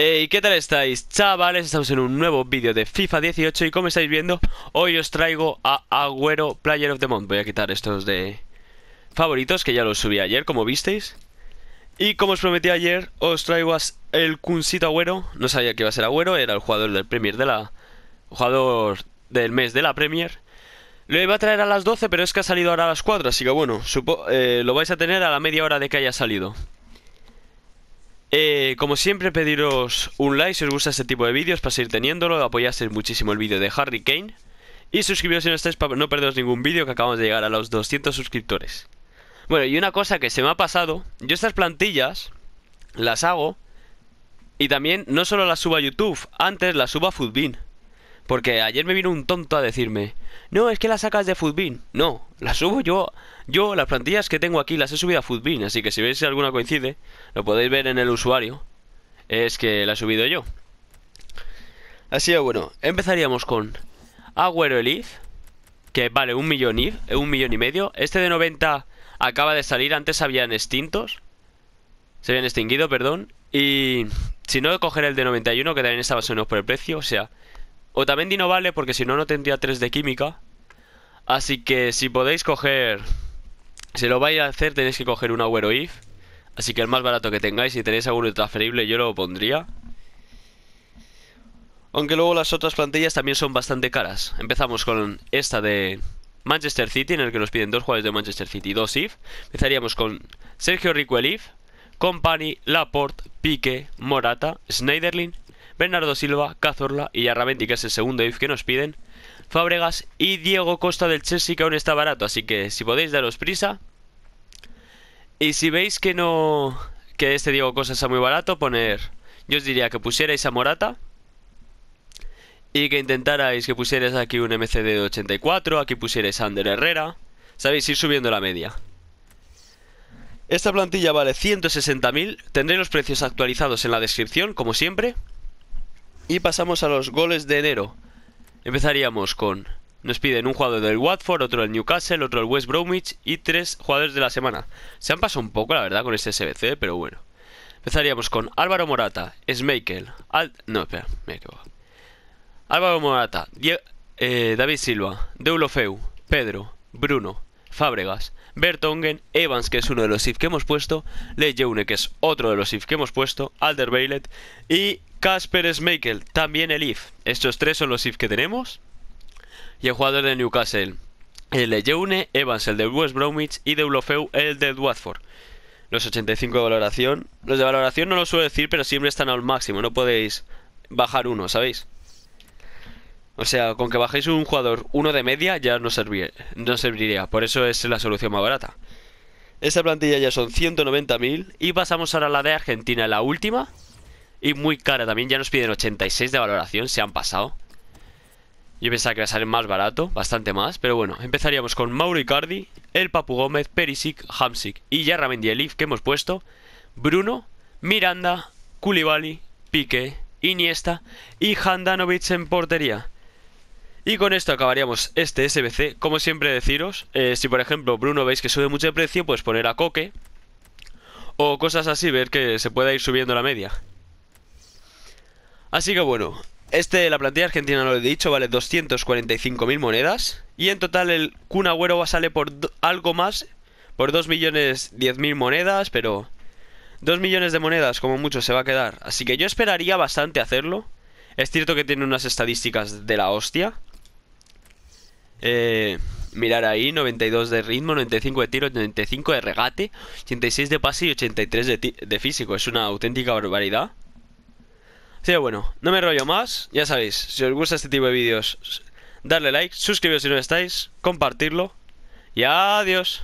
Hey, ¿qué tal estáis, chavales? Estamos en un nuevo vídeo de FIFA 18 y como estáis viendo, hoy os traigo a Agüero Player of the Month. Voy a quitar estos de favoritos, que ya los subí ayer, como visteis. Y como os prometí ayer, os traigo el Kunsito Agüero. No sabía que iba a ser Agüero, era el jugador del Premier jugador del mes de la Premier. Lo iba a traer a las 12, pero es que ha salido ahora a las 4, así que bueno, lo vais a tener a la media hora de que haya salido. Como siempre, pediros un like si os gusta este tipo de vídeos para seguir teniéndolo, apoyasteis muchísimo el vídeo de Harry Kane y suscribiros si no estáis para no perderos ningún vídeo, que acabamos de llegar a los 200 suscriptores. Bueno, y una cosa que se me ha pasado, yo estas plantillas las hago y también no solo las subo a YouTube, antes las subo a Futbin. Porque ayer me vino un tonto a decirme: no, es que las sacas de Futbin. No, las subo yo. Yo las plantillas que tengo aquí las he subido a Futbin. Así que si veis si alguna coincide, lo podéis ver en el usuario. Es que la he subido yo. Así que bueno, empezaríamos con Agüero Elite, que vale 1.000.000 IF, 1.000.000 y medio. Este de 90 acaba de salir, antes habían extintos. Se habían extinguido, perdón. Y si no, coger el de 91, que también está más o menos por el precio. O sea, Otamendi no vale porque si no, no tendría 3 de química. Así que si podéis coger, si lo vais a hacer, tenéis que coger un Agüero IF. Así que el más barato que tengáis, si tenéis alguno transferible, yo lo pondría. Aunque luego las otras plantillas también son bastante caras. Empezamos con esta de Manchester City, en el que nos piden dos jugadores de Manchester City, 2 IF. Empezaríamos con Sergio Rico el IF, Kompany, Laporte, Pique, Morata, Schneiderlin, Bernardo Silva, Cazorla y Yarramendi, que es el segundo IF que nos piden, Fábregas y Diego Costa del Chelsea, que aún está barato, así que si podéis daros prisa. Y si veis que no, que este Diego Costa está muy barato, yo os diría que pusierais a Morata y que intentarais que pusierais aquí un MCD de 84, aquí pusierais a Ander Herrera, sabéis, ir subiendo la media. Esta plantilla vale 160.000, tendréis los precios actualizados en la descripción, como siempre. Y pasamos a los goles de enero. Empezaríamos con... Nos piden un jugador del Watford, otro del Newcastle, otro del West Bromwich y 3 jugadores de la semana. Se han pasado un poco, la verdad, con este SBC, pero bueno. Empezaríamos con Álvaro Morata, Schmeichel, no, espera, me he equivocado. Álvaro Morata, David Silva, Deulofeu, Pedro, Bruno, Fábregas, Vertonghen, Evans, que es uno de los IF que hemos puesto, Lejeune, que es otro de los IF que hemos puesto, Alderweireld y Kasper Schmeichel, también el IF. Estos tres son los IF que tenemos. Y el jugador de Newcastle, el Lejeune, Evans, el del West Bromwich y Deulofeu, el del Watford. Los 85 de valoración. Los de valoración no lo suelo decir, pero siempre están al máximo. No podéis bajar uno, ¿sabéis? O sea, con que bajéis un jugador uno de media ya no serviría. Por eso es la solución más barata. Esta plantilla ya son 190.000. Y pasamos ahora a la de Argentina, la última. Y muy cara también, ya nos piden 86 de valoración, se han pasado. Yo pensaba que iba a salir más barato, bastante más, pero bueno, empezaríamos con Mauro Icardi, el Papu Gómez, Perisic, Hamsik y Yarramendi el IF que hemos puesto, Bruno, Miranda, Koulibaly, Pique, Iniesta y Handanovic en portería. Y con esto acabaríamos este SBC. Como siempre deciros, si por ejemplo Bruno veis que sube mucho de precio, pues poner a Coque o cosas así, ver que se pueda ir subiendo la media. Así que bueno, la plantilla argentina, no lo he dicho, vale 245.000 monedas. Y en total el Kun Agüero sale por algo más, por 2.010.000 monedas, pero 2 millones de monedas como mucho se va a quedar. Así que yo esperaría bastante hacerlo. Es cierto que tiene unas estadísticas de la hostia. Mirar ahí, 92 de ritmo, 95 de tiro, 95 de regate, 86 de pase y 83 de físico. Es una auténtica barbaridad. Así que bueno, no me rollo más. Ya sabéis, si os gusta este tipo de vídeos, darle like, suscribiros si no estáis, compartirlo y adiós.